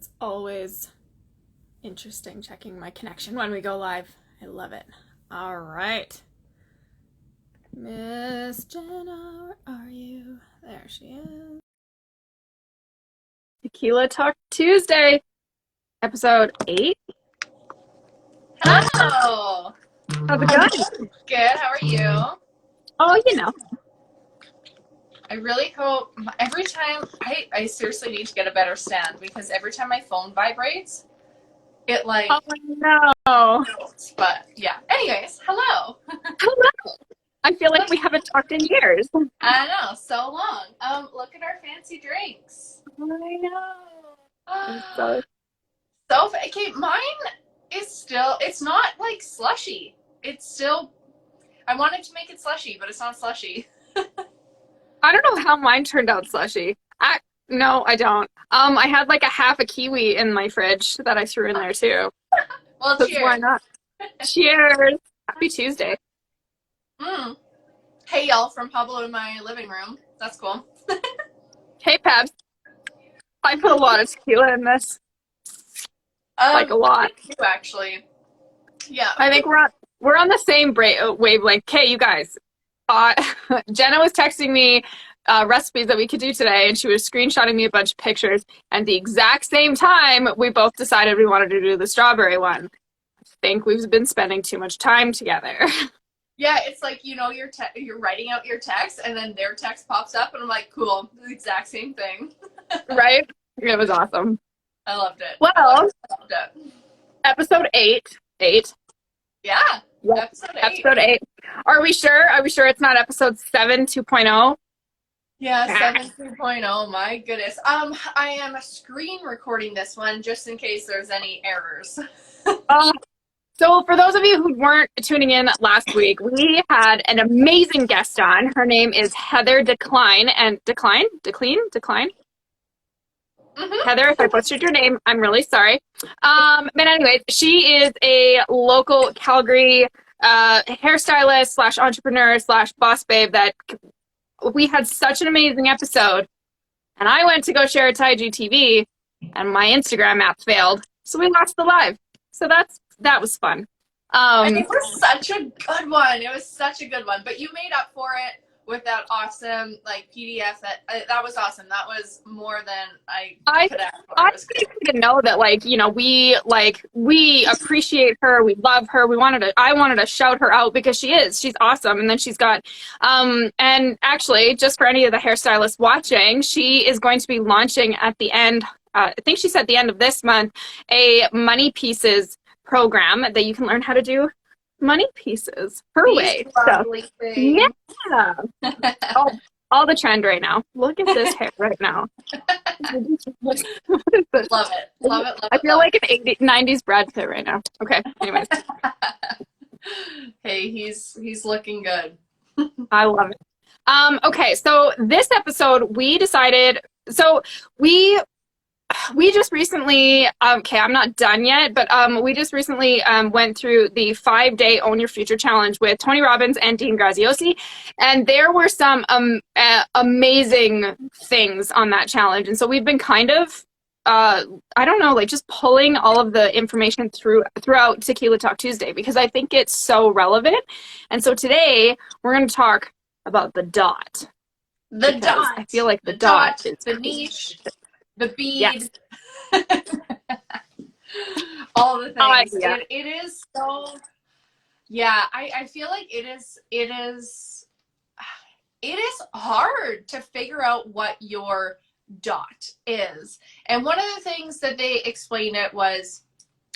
It's always interesting checking my connection when we go live. I love it. All right. Miss Jenna, where are you? There she is. Tequila Talk Tuesday, episode 8. Hello. How's it going? Good. How are you? Oh, you know. I really hope every time I seriously need to get a better stand because every time my phone vibrates, it like Oh, no. tilts. But yeah. Anyways, hello. Hello. I feel like we haven't talked in years. I know, so long. Look at our fancy drinks. I know. I'm so Okay, mine is still, it's not like slushy. It's still, I wanted to make it slushy, but it's not slushy. I don't know how mine turned out slushy. No, I don't. I had like a half a kiwi in my fridge that I threw in there too. Well, So cheers. why not? Cheers. Happy Tuesday. Mm. Hey, y'all from Pablo in my living room. That's cool. Hey, Peps. I put a lot of tequila in this. Like a lot. Me too, actually. Yeah. I think we're on the same wavelength. Okay, you guys. Jenna was texting me recipes that we could do today, and she was screenshotting me a bunch of pictures. And the exact same time, we both decided we wanted to do the strawberry one. I think we've been spending too much time together. Yeah, it's like, you know, you're writing out your text, and then their text pops up, and I'm like, cool, the exact same thing. Right? It was awesome. I loved it. Well, I loved it. episode 8. 8. Yeah. Yep. Episode 8. Episode 8. Are we sure? Are we sure it's not episode 7 2.0? Yeah, 7 2.0. My goodness. I am screen recording this one just in case there's any errors. So for those of you who weren't tuning in last week, we had an amazing guest on. Her name is Heather Decline. Mm-hmm. Heather, if I butchered your name, I'm really sorry. But anyways, she is a local Calgary hairstylist slash entrepreneur slash boss babe that we had such an amazing episode. And I went to go share it to IGTV, and my Instagram app failed. So we lost the live. So that was fun. And it was such a good one. It was such a good one. But you made up for it with that awesome like PDF. That was awesome. That was more than I could ask for. I think you to know that, like, you know, we appreciate her. We love her. I wanted to shout her out because she's awesome. And then she's got, and actually, just for any of the hairstylists watching, she is going to be launching at the end. I think she said the end of this month, a money pieces program that you can learn how to do money pieces her way. So, yeah. all the trend right now. Look at this hair right now. What is this? Love it. Love it. I feel like an 90s Brad Pitt right now. Okay, anyways. Hey, he's looking good. I love it. Okay, so this episode we decided, we just recently, okay, I'm not done yet, but we just recently went through the 5-day Own Your Future Challenge with Tony Robbins and Dean Graziosi, and there were some amazing things on that challenge. And so we've been kind of, I don't know, like just pulling all of the information throughout Tequila Talk Tuesday because I think it's so relevant. And so today we're going to talk about the dot. The dot. I feel like the dot is the niche. The bead, yes. all the things. Yeah. It is so, yeah, I feel like it is hard to figure out what your dot is. And one of the things that they explained it was,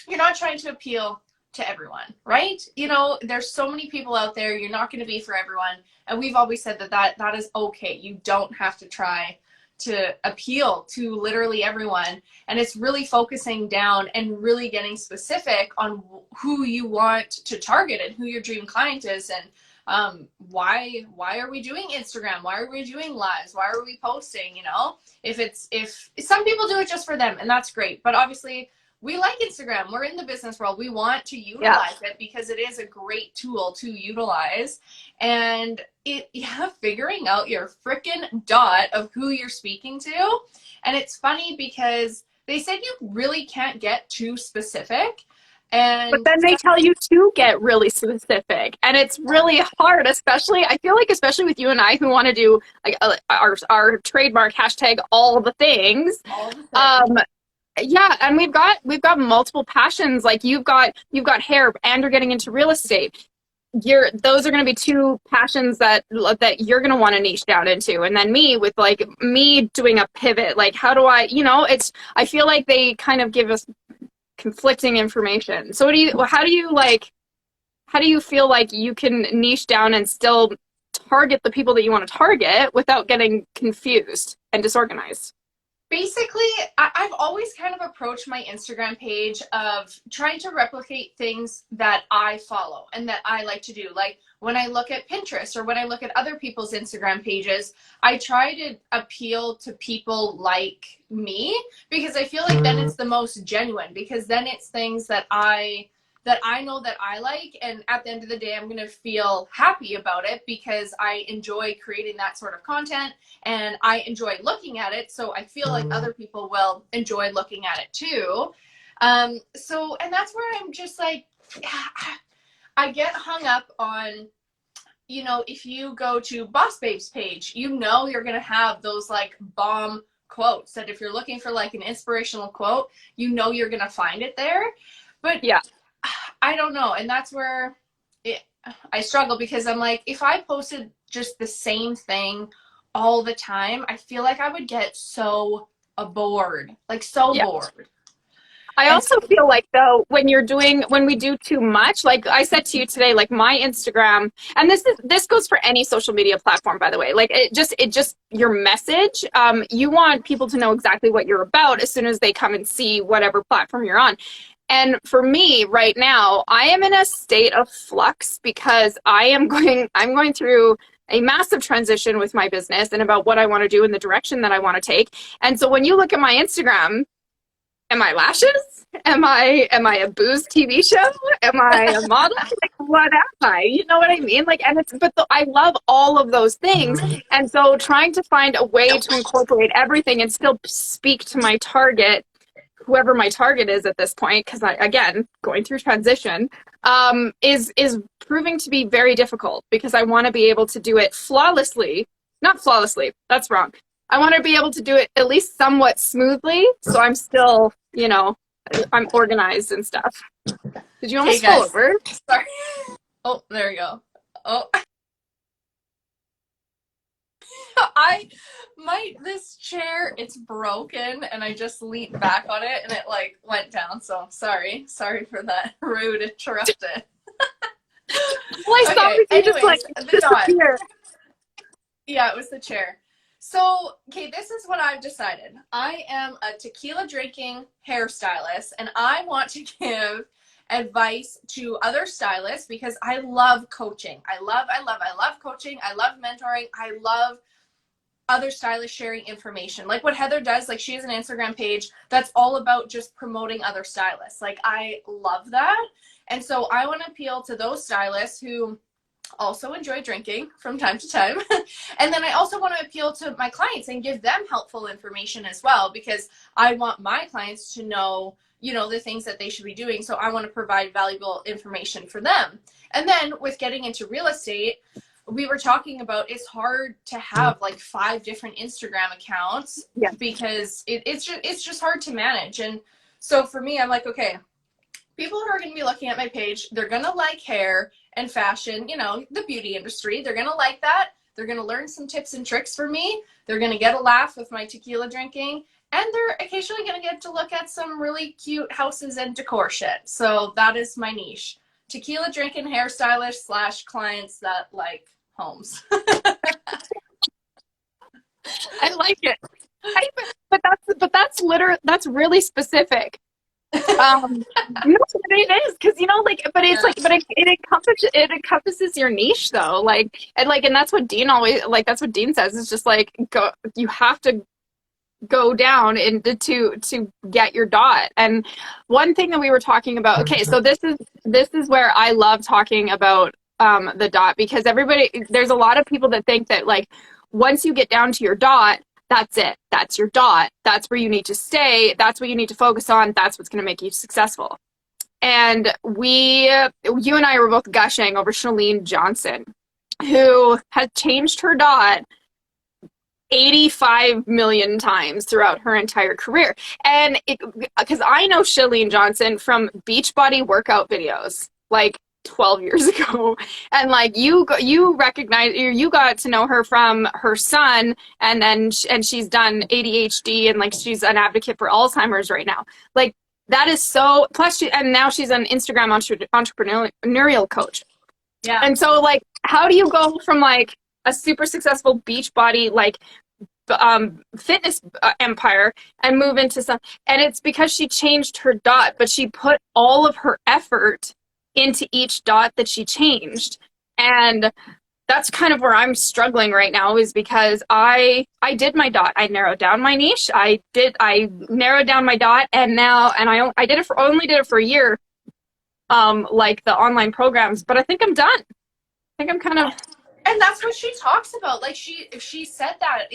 you're not trying to appeal to everyone, right? You know, there's so many people out there, you're not going to be for everyone. And we've always said that is okay. You don't have to try to appeal to literally everyone, and it's really focusing down and really getting specific on who you want to target and who your dream client is, and why are we doing Instagram, why are we doing lives, why are we posting, you know, if some people do it just for them, and that's great, but obviously we like Instagram. We're in the business world. We want to utilize it because it is a great tool to utilize. And figuring out your freaking dot of who you're speaking to. And it's funny because they said you really can't get too specific. But And then they tell you to get really specific, and it's really hard, especially I feel like especially with you and I who want to do like our trademark hashtag all the things. all the things. Um, yeah, and we've got multiple passions. Like you've got hair, and you're getting into real estate. Those are going to be two passions that you're going to want to niche down into, and then me with like me doing a pivot. Like how do I, it's I feel like they kind of give us conflicting information. So how do you feel like you can niche down and still target the people that you want to target without getting confused and disorganized? Basically, I've always kind of approached my Instagram page of trying to replicate things that I follow and that I like to do. Like when I look at Pinterest or when I look at other people's Instagram pages, I try to appeal to people like me because I feel like then it's the most genuine, because then it's things that I know that I like, and at the end of the day I'm going to feel happy about it because I enjoy creating that sort of content and I enjoy looking at it, so I feel like other people will enjoy looking at it too. And that's where I'm just like, I get hung up on, if you go to Boss Babe's page, you're going to have those like bomb quotes that if you're looking for like an inspirational quote, you're going to find it there. But Yeah. I don't know. And that's where I struggle, because I'm like, if I posted just the same thing all the time, I feel like I would get so bored, like so Yeah. bored. I And also feel like though when we do too much, like I said to you today, like my Instagram, and this goes for any social media platform, by the way, like it just your message, you want people to know exactly what you're about as soon as they come and see whatever platform you're on. And for me right now, I am in a state of flux because I'm going through a massive transition with my business and about what I want to do and the direction that I want to take. And so when you look at my Instagram, am I lashes? Am I a booze TV show? Am I a model? Like, what am I? You know what I mean? Like, and I love all of those things. And so trying to find a way to incorporate everything and still speak to my target, whoever my target is at this point, because again, going through transition, is proving to be very difficult because I want to be able to do it flawlessly. Not flawlessly, that's wrong. I want to be able to do it at least somewhat smoothly, so I'm still, I'm organized and stuff. Did you almost fall over? Sorry. Oh, there you go. Oh. This chair, it's broken, and I just leaned back on it and it like went down, so sorry for that rude interruption. Well, I saw you just like disappear. Yeah, it was the chair. So, okay, this is what I've decided. I am a tequila drinking hairstylist, and I want to give advice to other stylists because I love coaching. I love coaching. I love mentoring. I love other stylists sharing information. Like what Heather does, like she has an Instagram page that's all about just promoting other stylists. Like I love that. And so I want to appeal to those stylists who also enjoy drinking from time to time. And then I also want to appeal to my clients and give them helpful information as well, because I want my clients to know, the things that they should be doing. So I want to provide valuable information for them. And then with getting into real estate, we were talking about it's hard to have like 5 different Instagram accounts because it's just hard to manage. And so for me, I'm like, okay, people who are going to be looking at my page, they're going to like hair and fashion, the beauty industry. They're going to like that. They're going to learn some tips and tricks from me. They're going to get a laugh with my tequila drinking. And they're occasionally going to get to look at some really cute houses and decor shit. So that is my niche. Tequila drinking hairstylist / clients that like homes. I like it. That's really specific. It is because it encompasses your niche though, and that's what Dean says. It's just like you have to go down to get your dot. And one thing that we were talking about, okay, so this is where I love talking about the dot, because there's a lot of people that think that like once you get down to your dot, That's it. That's your dot. That's where you need to stay. That's what you need to focus on. That's what's going to make you successful. And you and I were both gushing over Chalene Johnson, who has changed her dot 85 million times throughout her entire career. And because I know Chalene Johnson from Beachbody workout videos, like 12 years ago. And like you recognize, you got to know her from her son, and then and she's done ADHD, and like she's an advocate for Alzheimer's right now. Like that is so, plus and now she's an Instagram entrepreneurial coach. Yeah. And so like, how do you go from like a super successful Beachbody like fitness empire and move into some, and it's because she changed her dot, but she put all of her effort into each dot that she changed. And that's kind of where I'm struggling right now, is because I did my dot. I narrowed down my niche. I narrowed down my dot, and now, and I did it for, only did it for a year, like the online programs, but I think I'm done. I think I'm kind of. And that's what she talks about. Like she said that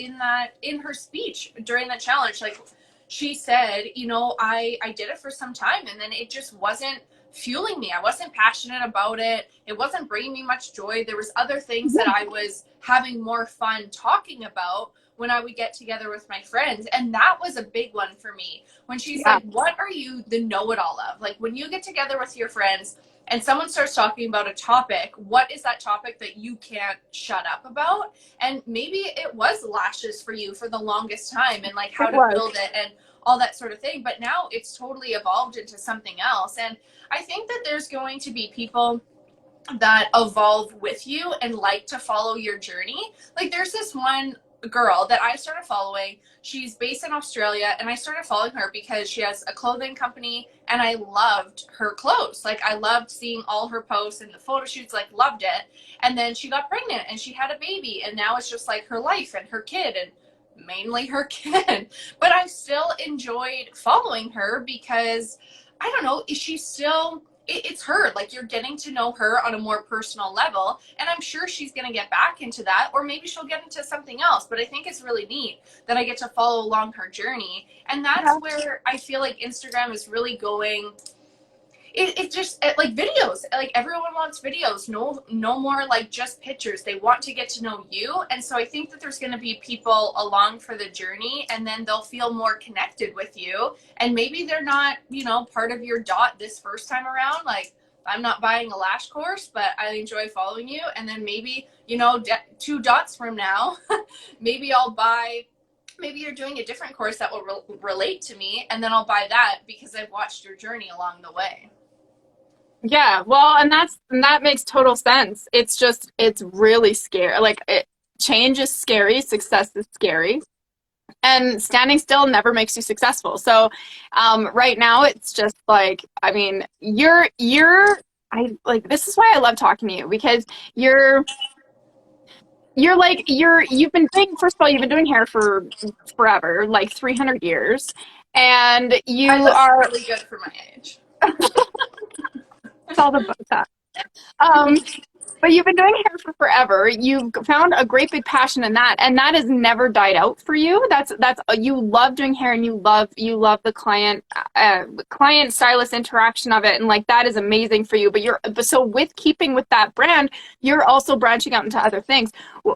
in her speech during the challenge. Like she said, you know, I did it for some time, and then it just wasn't fueling me. I wasn't passionate about it. It wasn't bringing me much joy. There was other things that I was having more fun talking about when I would get together with my friends. And that was a big one for me. When she said, what are you the know-it-all of? Like when you get together with your friends and someone starts talking about a topic, what is that topic that you can't shut up about? And maybe it was lashes for you for the longest time, and like how to build it and all that sort of thing. But now it's totally evolved into something else. And I think that there's going to be people that evolve with you and like to follow your journey. Like there's this one girl that I started following. She's based in Australia, and I started following her because she has a clothing company, and I loved her clothes. Like I loved seeing all her posts and the photo shoots, like loved it. And then she got pregnant and she had a baby, and now it's just like her life and her kid, and mainly her kid. But I still enjoyed following her because I don't know, she's still, it's her. Like you're getting to know her on a more personal level, and I'm sure she's going to get back into that, or maybe she'll get into something else. But I think it's really neat that I get to follow along her journey, and that's where I feel like Instagram is really going. It's just like videos. Like everyone wants videos. No more like just pictures. They want to get to know you. And so I think that there's going to be people along for the journey, and then they'll feel more connected with you. And maybe they're not, you know, part of your dot this first time around. Like I'm not buying a lash course, but I enjoy following you. And then maybe, you know, 2 dots from now, maybe I'll buy. Maybe you're doing a different course that will relate to me, and then I'll buy that because I've watched your journey along the way. Yeah, well, and that makes total sense. It's just, it's really scary. Like change is scary, success is scary, and standing still never makes you successful. So, right now it's just like, I mean, I like, this is why I love talking to you, because you've been doing, first of all, you've been doing hair for forever, like 300 years, and you are really good for my age. It's all the Botox. But you've been doing hair for forever. You've found a great big passion in that, and that has never died out for you. That's you love doing hair, and you love the client stylist interaction of it, and like that is amazing for you. But so with keeping with that brand, you're also branching out into other things. All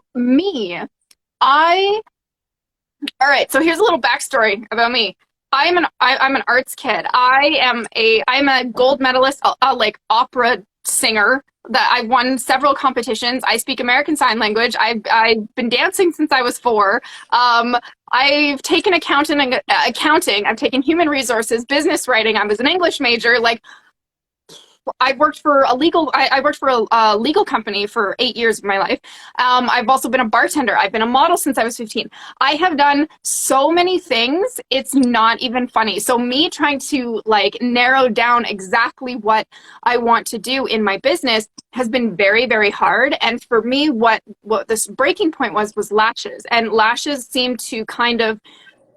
right. So here's a little backstory about me. I'm an arts kid. I'm a gold medalist, like opera singer. That I've won several competitions. I speak American Sign Language. I've been dancing since I was 4. I've taken accounting. I've taken human resources, business writing. I was an English major. Like I worked for a legal company for 8 years of my life. I've also been a bartender. I've been a model since I was 15. I have done so many things. It's not even funny. So me trying to like narrow down exactly what I want to do in my business has been very, very hard. And for me, what this breaking point was lashes, and lashes seemed to kind of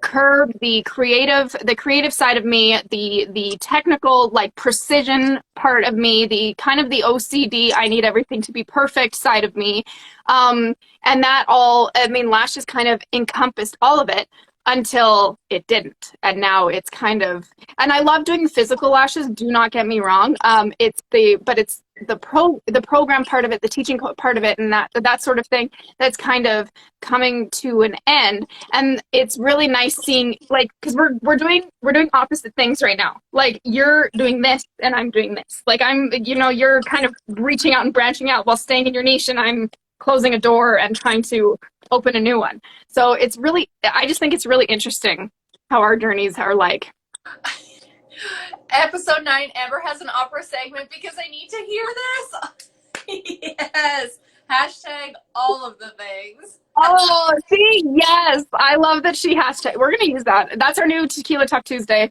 curb the creative side of me, the technical like precision part of me, the kind of the OCD, I need everything to be perfect side of me. And that all, I mean, lashes kind of encompassed all of it until it didn't. And now it's kind of, and I love doing the physical lashes, do not get me wrong. It's the program part of it, the teaching part of it, and that sort of thing that's kind of coming to an end. And it's really nice seeing, like, because we're doing opposite things right now. Like, you're doing this and I'm doing this. Like, you're kind of reaching out and branching out while staying in your niche, and I'm closing a door and trying to open a new one. So I just think it's really interesting how our journeys are like. Episode 9, Amber has an opera segment because I need to hear this. Yes. Hashtag all of the things. Oh, see, yes. I love that she hashtag. We're going to use that. That's our new Tequila Talk Tuesday.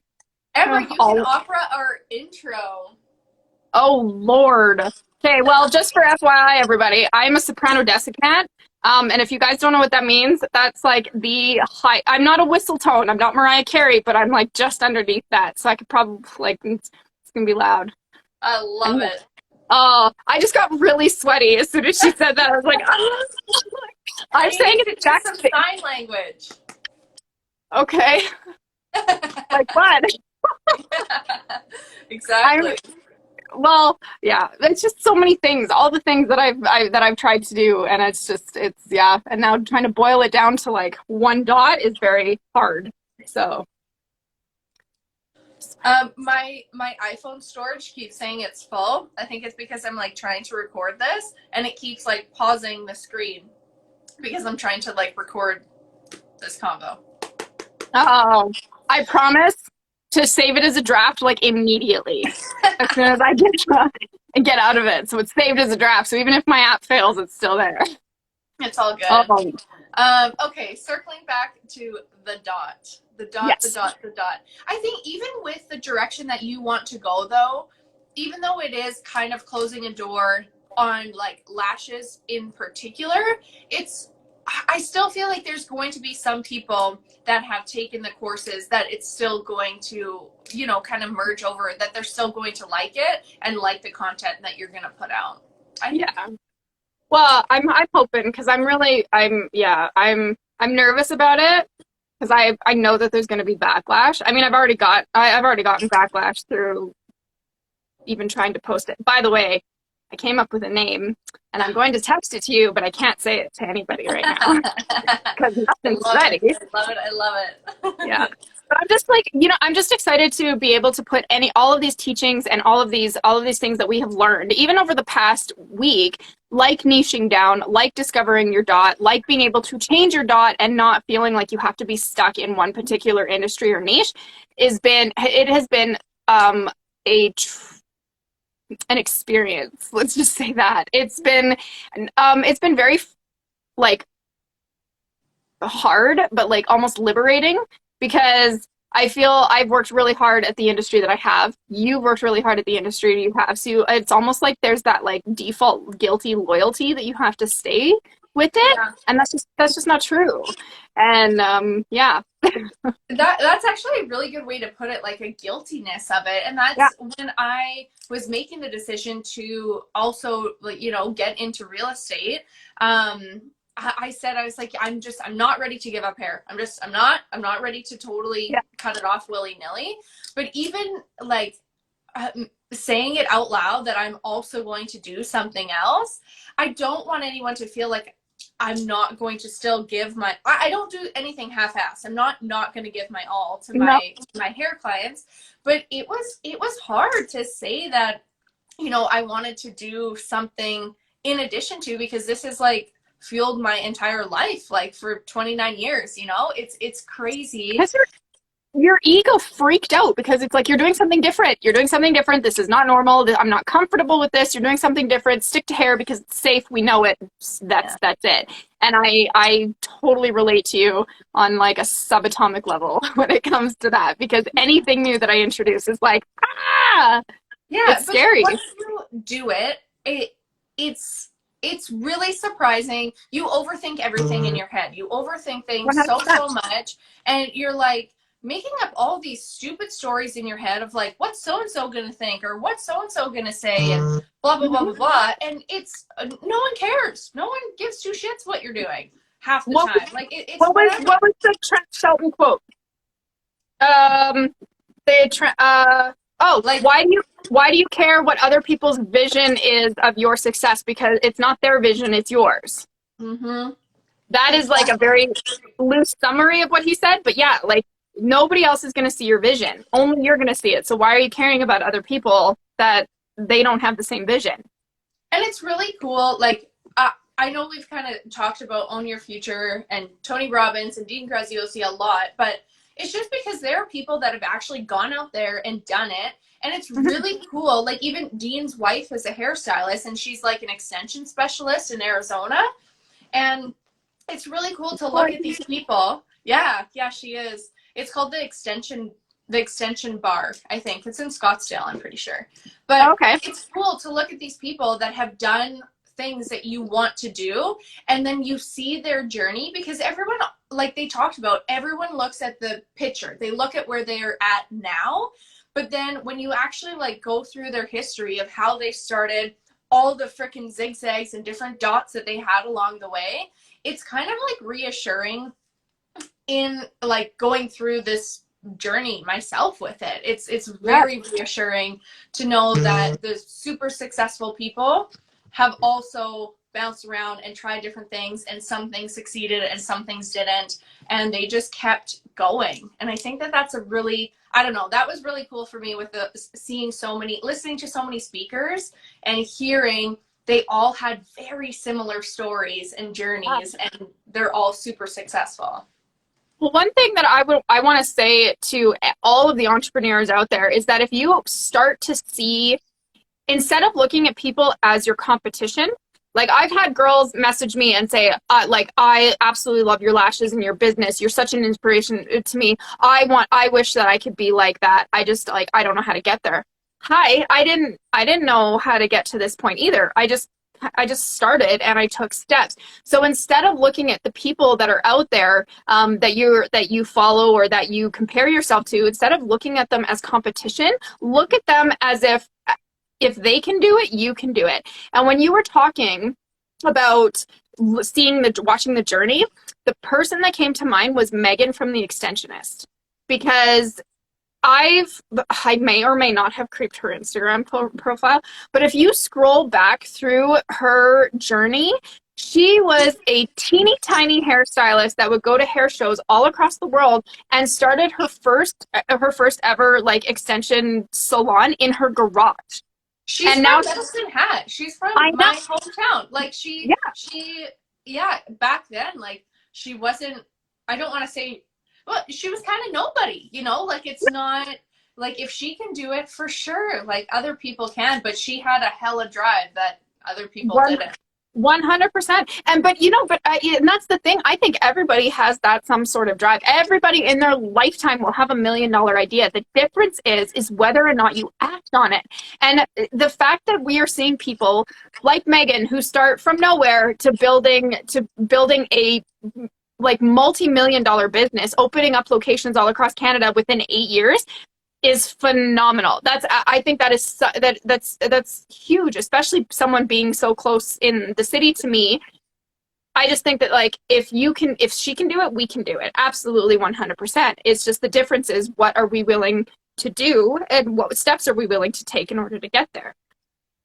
Amber, you can opera our intro. Oh, Lord. Okay, well, just for FYI, everybody, I'm a soprano desiccant. And if you guys don't know what that means, that's like the high. I'm not a whistle tone. I'm not Mariah Carey, but I'm like just underneath that. So I could probably, like, it's going to be loud. I love it. Oh, I just got really sweaty as soon as she said that. I was like, oh. I'm saying it in some sign language. Okay. Like what? Exactly. Well, yeah, it's just so many things, all the things that I've tried to do, and it's yeah, and now trying to boil it down to like one dot is very hard. So my iPhone storage keeps saying it's full. I think it's because I'm like trying to record this and it keeps like pausing the screen because I'm trying to like record this combo. Oh, I promise to save it as a draft like immediately as soon as I get out of it. So it's saved as a draft. So even if my app fails, it's still there. It's all good. Oh. Okay, circling back to the dot. Yes. The dot. I think even with the direction that you want to go though, even though it is kind of closing a door on like lashes in particular, I still feel like there's going to be some people that have taken the courses that it's still going to, kind of merge over, that they're still going to like it and like the content that you're going to put out. Yeah. Well, I'm hoping, because I'm nervous about it, because I know that there's going to be backlash. I mean, I've already gotten backlash through even trying to post it. By the way, I came up with a name, and I'm going to text it to you, but I can't say it to anybody right now because nothing's ready. I love it. Yeah. But I'm just like, I'm just excited to be able to put all of these teachings and all of these things that we have learned, even over the past week, like niching down, like discovering your dot, like being able to change your dot and not feeling like you have to be stuck in one particular industry or niche, has been an experience. Let's just say that it's been very like hard, but like almost liberating, because I feel I've worked really hard at the industry that I have. You've worked really hard at the industry you have. So it's almost like there's that like default guilty loyalty that you have to stay with it. Yeah. And that's just not true. And yeah. That's actually a really good way to put it, like a guiltiness of it. And that's when I was making the decision to also, like, get into real estate. I said, I was like, I'm not ready to give up hair. I'm not ready to totally cut it off willy-nilly. But even like saying it out loud that I'm also going to do something else, I don't want anyone to feel like I'm not going to still give I don't do anything half-assed. I'm not going to give my all to my hair clients. But it was hard to say that, I wanted to do something in addition to, because this is like fueled my entire life, like for 29 years, it's crazy. Your ego freaked out because it's like, you're doing something different. This is not normal. I'm not comfortable with this. You're doing something different. Stick to hair because it's safe. We know it. That's it. And I totally relate to you on like a subatomic level when it comes to that, because anything new that I introduce is like, it's scary. Once you do it, it's it's really surprising. You overthink everything in your head. You overthink things so 100%. much, and you're like making up all these stupid stories in your head of like, what's so and so gonna think, or what's so and so gonna say, and blah blah blah blah blah. And it's no one cares. No one gives two shits what you're doing half the What, time. Like it's whatever. what was the Trent Shelton quote? Um, Like, why do you care what other people's vision is of your success? Because it's not their vision, it's yours. mm-hmm. That is like a very loose summary of what he said, but yeah, like nobody else is going to see your vision. Only you're going to see it. So why are you caring about other people that they don't have the same vision? And it's really cool. Like, I know we've kind of talked about Own Your Future and Tony Robbins and Dean Graziosi a lot, but it's just because there are people that have actually gone out there and done it. And it's really cool. Like, even Dean's wife is a hairstylist, and she's like an extension specialist in Arizona. And it's really cool to look at these people. Yeah, she is. It's called the extension bar, I think. It's in Scottsdale, I'm pretty sure. But Okay. it's cool to look at these people that have done things that you want to do, and then you see their journey, because everyone, like they talked about, everyone looks at the picture. They look at where they're at now, but then when you actually like go through their history of how they started, all the freaking zigzags and different dots that they had along the way, it's kind of like reassuring in like going through this journey myself with it. It's very reassuring to know that the super successful people have also bounced around and tried different things, and some things succeeded and some things didn't, and they just kept going. And I think that that's a really, I don't know, that was really cool for me with the listening to so many speakers and hearing they all had very similar stories and journeys, and they're all super successful. Well, one thing that I want to say to all of the entrepreneurs out there is that if you start to see, instead of looking at people as your competition, like I've had girls message me and say, like, I absolutely love your lashes and your business. You're such an inspiration to me. I wish that I could be like that. I just like, I don't know how to get there. Hi, I didn't know how to get to this point either. I just started and I took steps. So instead of looking at the people that are out there that you follow or that you compare yourself to, instead of looking at them as competition, look at them as if they can do it, you can do it. And when you were talking about watching the journey, the person that came to mind was Megan from The Extensionist, because I may or may not have creeped her Instagram profile, but if you scroll back through her journey, she was a teeny tiny hairstylist that would go to hair shows all across the world and started her first ever like extension salon in her garage. She's from Medicine Hat. She's from my hometown. Like she, back then, like she wasn't, I don't want to say, well, she was kind of nobody, you know, like it's not, like if she can do it, for sure, like other people can, but she had a hella drive that other people didn't. 100%. And that's the thing. I think everybody has that some sort of drive. Everybody in their lifetime will have $1 million idea. The difference is whether or not you act on it. And the fact that we are seeing people like Megan who start from nowhere to building a like multi-million-dollar business, opening up locations all across Canada within 8 years, is phenomenal. I think that's huge, especially someone being so close in the city to me. I just think that like if she can do it, we can do it. Absolutely 100%. It's just the difference is what are we willing to do and what steps are we willing to take in order to get there.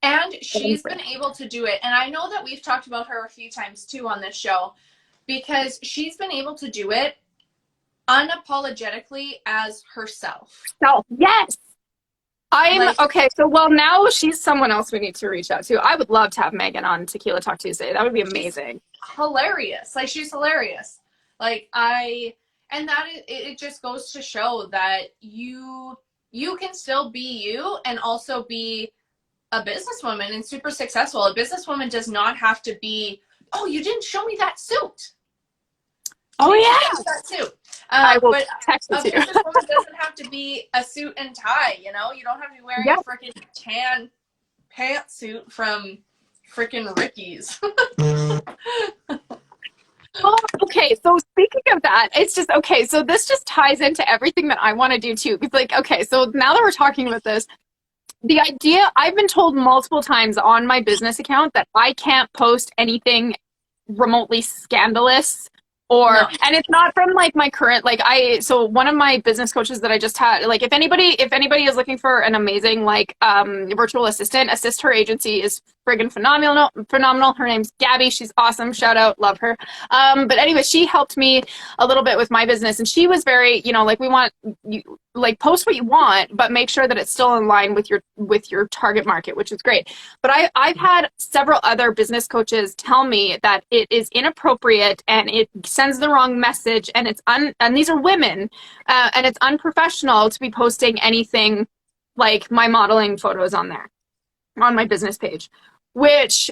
And she's been able to do it. And I know that we've talked about her a few times too on this show, because she's been able to do it unapologetically as herself. Yes. Okay. So, well, now she's someone else we need to reach out to. I would love to have Megan on Tequila Talk Tuesday. That would be amazing. She's hilarious. Like, she's hilarious. Like, it just goes to show that you can still be you and also be a businesswoman and super successful. A businesswoman does not have to be, oh, you didn't show me that suit. Oh, yeah. That too. I will but text it to you. A businesswoman doesn't have to be a suit and tie, you know? You don't have to be wearing a freaking tan pantsuit from freaking Ricky's. Oh, okay. So speaking of that, it's just okay. So this just ties into everything that I want to do too. It's like, okay, so now that we're talking about this, the idea I've been told multiple times on my business account that I can't post anything remotely scandalous or No. and it's not from like my current like I so one of my business coaches that I just had like if anybody is looking for an amazing like virtual assistant, assist her agency is friggin' phenomenal. Her name's Gabby. She's awesome. Shout out, love her. But anyway, she helped me a little bit with my business and she was very, like we want you like post what you want, but make sure that it's still in line with your target market, which is great. But I've had several other business coaches tell me that it is inappropriate and it sends the wrong message, and and these are women, and it's unprofessional to be posting anything like my modeling photos on there on my business page, which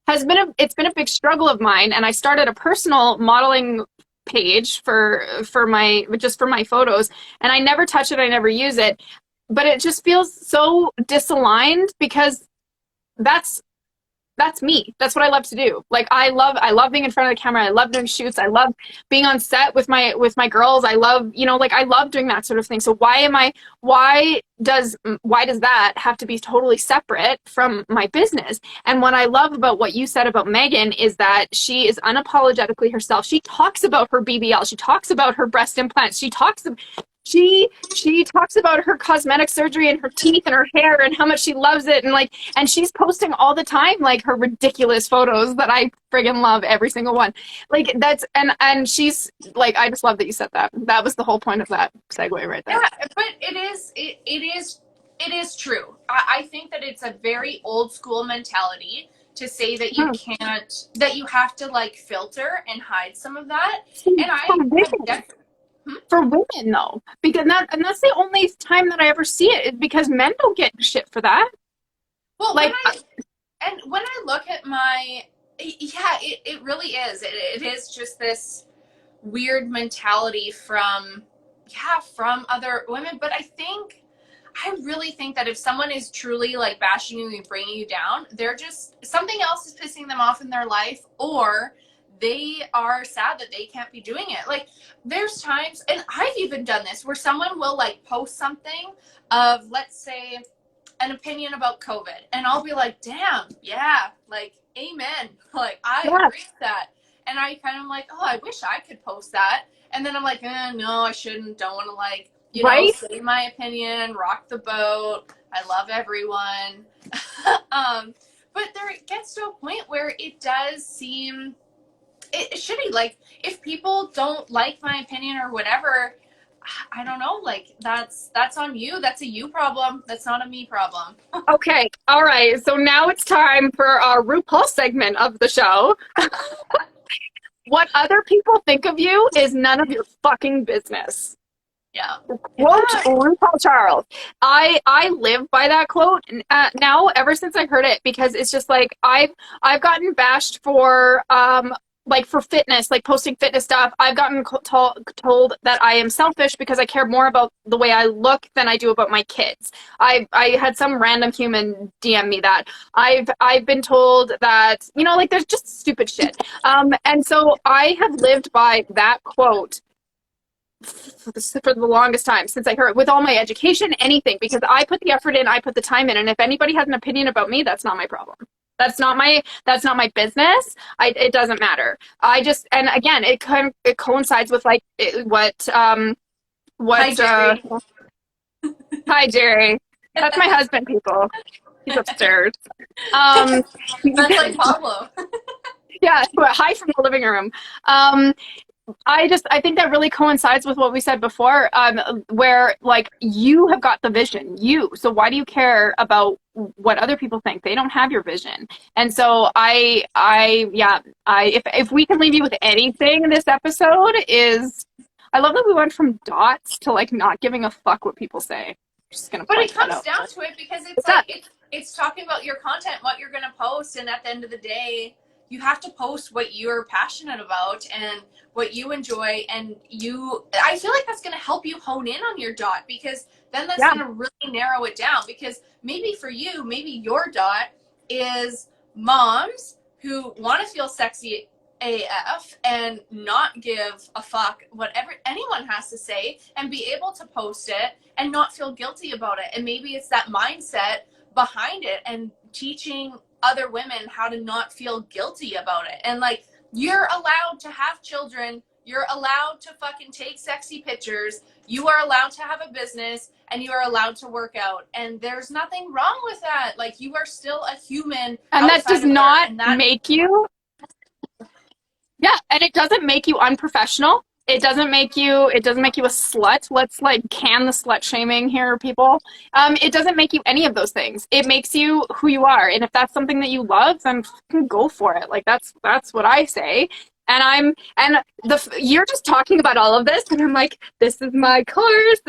it's been a big struggle of mine. And I started a personal modeling page for my photos, and I never touch it, I never use it, but it just feels so disaligned because that's that's me. That's what I love to do. Like I love being in front of the camera. I love doing shoots. I love being on set with my girls. I love, like I love doing that sort of thing. So why does that have to be totally separate from my business? And what I love about what you said about Megan is that she is unapologetically herself. She talks about her BBL. She talks about her breast implants. She talks about her cosmetic surgery and her teeth and her hair and how much she loves it, and she's posting all the time like her ridiculous photos that I friggin' love, every single one. Like that's and she's like, I just love that you said that. That was the whole point of that segue right there. Yeah, but it is true. I think that it's a very old school mentality to say that you can't, that you have to like filter and hide some of that. And For I have women, for women though, because that's the only time that I ever see it is because men don't get shit for that. well, Like, when I look at my, yeah, it really is. It is just this weird mentality from, yeah, from other women. But I really think that if someone is truly like bashing you and bringing you down, they're just, something else is pissing them off in their life, or they are sad that they can't be doing it. Like there's times, and I've even done this, where someone will like post something of, let's say, an opinion about COVID, and I'll be like, damn, yeah, like amen. Like I yeah, agree with that. And I kind of like, oh, I wish I could post that. And then I'm like, no, I shouldn't. Don't want to like, right? say my opinion, rock the boat. I love everyone. But there it gets to a point where it does seem it's shitty. Like if people don't like my opinion or whatever, I don't know. Like that's on you. That's a you problem. That's not a me problem. Okay, all right. So now it's time for our RuPaul segment of the show. What other people think of you is none of your fucking business. Yeah. Quote RuPaul Charles. I live by that quote now ever since I heard it, because it's just like I've gotten bashed for like for fitness, like posting fitness stuff. I've gotten told that I am selfish because I care more about the way I look than I do about my kids. I had some random human DM me that. I've been told that, like there's just stupid shit. And so I have lived by that quote for the longest time since I heard it, with all my education, anything, because I put the effort in, I put the time in, and if anybody has an opinion about me, that's not my problem. That's not my business. It doesn't matter. And again, it coincides with like Hi, Jerry. Hi Jerry. That's my husband, people. He's upstairs. Um, That's like Pablo. yeah, hi from the living room. I think that really coincides with what we said before, where like you have got the vision, so why do you care about what other people think? They don't have your vision. And so if we can leave you with anything, this episode is, I love that we went from dots to like not giving a fuck what people say. Just gonna But point it that comes out. down to it because it's What's like that? it's talking about your content, what you're gonna post, and at the end of the day, you have to post what you're passionate about and what you enjoy, and I feel like that's gonna help you hone in on your dot, because then that's Yeah. gonna really narrow it down. Because maybe for you, maybe your dot is moms who want to feel sexy AF and not give a fuck whatever anyone has to say and be able to post it and not feel guilty about it. And maybe it's that mindset behind it and teaching other women how to not feel guilty about it. And like, you're allowed to have children, you're allowed to fucking take sexy pictures, you are allowed to have a business, and you are allowed to work out, and there's nothing wrong with that. Like, you are still a human, and that does not make you, yeah, and it doesn't make you unprofessional. It doesn't make you a slut. Let's like can the slut shaming here, people. It doesn't make you any of those things. It makes you who you are. And if that's something that you love, then go for it. Like that's what I say. And you're just talking about all of this, and I'm like, this is my course.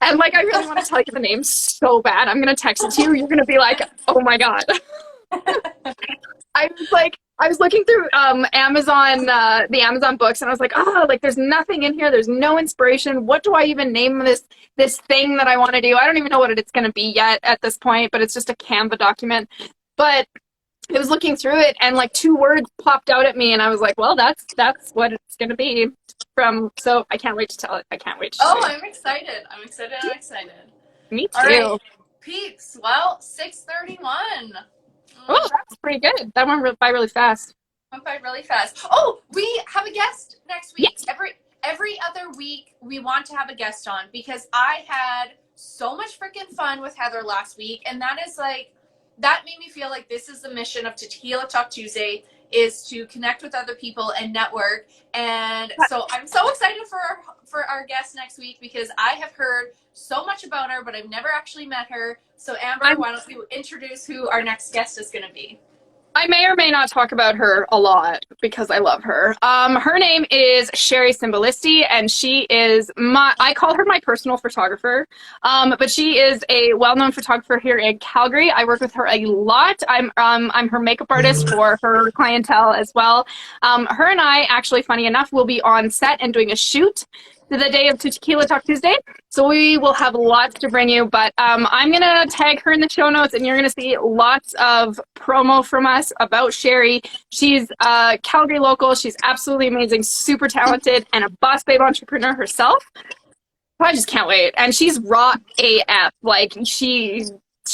And like, I really want to tell you the name so bad. I'm gonna text it to you. You're gonna be like, oh my god. I was looking through Amazon, the Amazon books, and I was like, oh, like there's nothing in here. There's no inspiration. What do I even name this thing that I want to do? I don't even know what it's going to be yet at this point, but it's just a Canva document. But I was looking through it, and like 2 words popped out at me, and I was like, well, that's what it's going to be from. So I can't wait to tell it. I can't wait to Oh, I'm excited. I'm excited. Me too. All right, peeps. Well, 6:31. Oh, that's pretty good. That went by really fast. Oh, we have a guest next week. Yes. Every other week we want to have a guest on, because I had so much freaking fun with Heather last week, and that made me feel like this is the mission of Tequila Talk Tuesday, is to connect with other people and network. And so I'm so excited for our guest next week, because I have heard so much about her, but I've never actually met her. So Amber, why don't you introduce who our next guest is going to be? I may or may not talk about her a lot because I love her. Her name is Sherry Symbolisti, and she is I call her my personal photographer. But she is a well-known photographer here in Calgary. I work with her a lot. I'm her makeup artist for her clientele as well. Her and I, actually, funny enough, will be on set and doing a shoot the day of Tequila Talk Tuesday. So we will have lots to bring you, but I'm going to tag her in the show notes, and you're going to see lots of promo from us about Sherry. She's a Calgary local. She's absolutely amazing, super talented, and a boss babe entrepreneur herself. I just can't wait. And she's raw AF. Like, she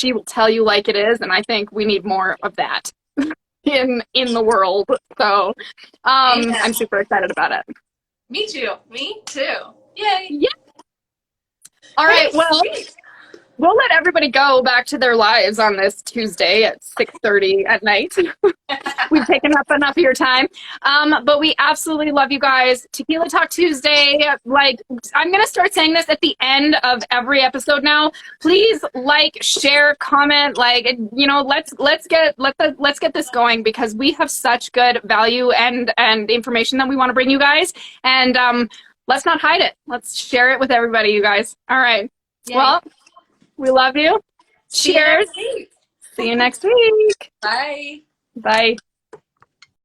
will tell you like it is, and I think we need more of that in the world. So I'm super excited about it. Me too. Yay. Yeah. All right. Well, we'll let everybody go back to their lives on this Tuesday at 6:30 at night. We've taken up enough of your time. But we absolutely love you guys. Tequila Talk Tuesday. Like, I'm going to start saying this at the end of every episode now. Please like, share, comment, like, you know, let's get this going, because we have such good value and information that we want to bring you guys. And let's not hide it. Let's share it with everybody, you guys. All right. Yay. Well, we love you. Cheers. See you next week. Bye. Bye.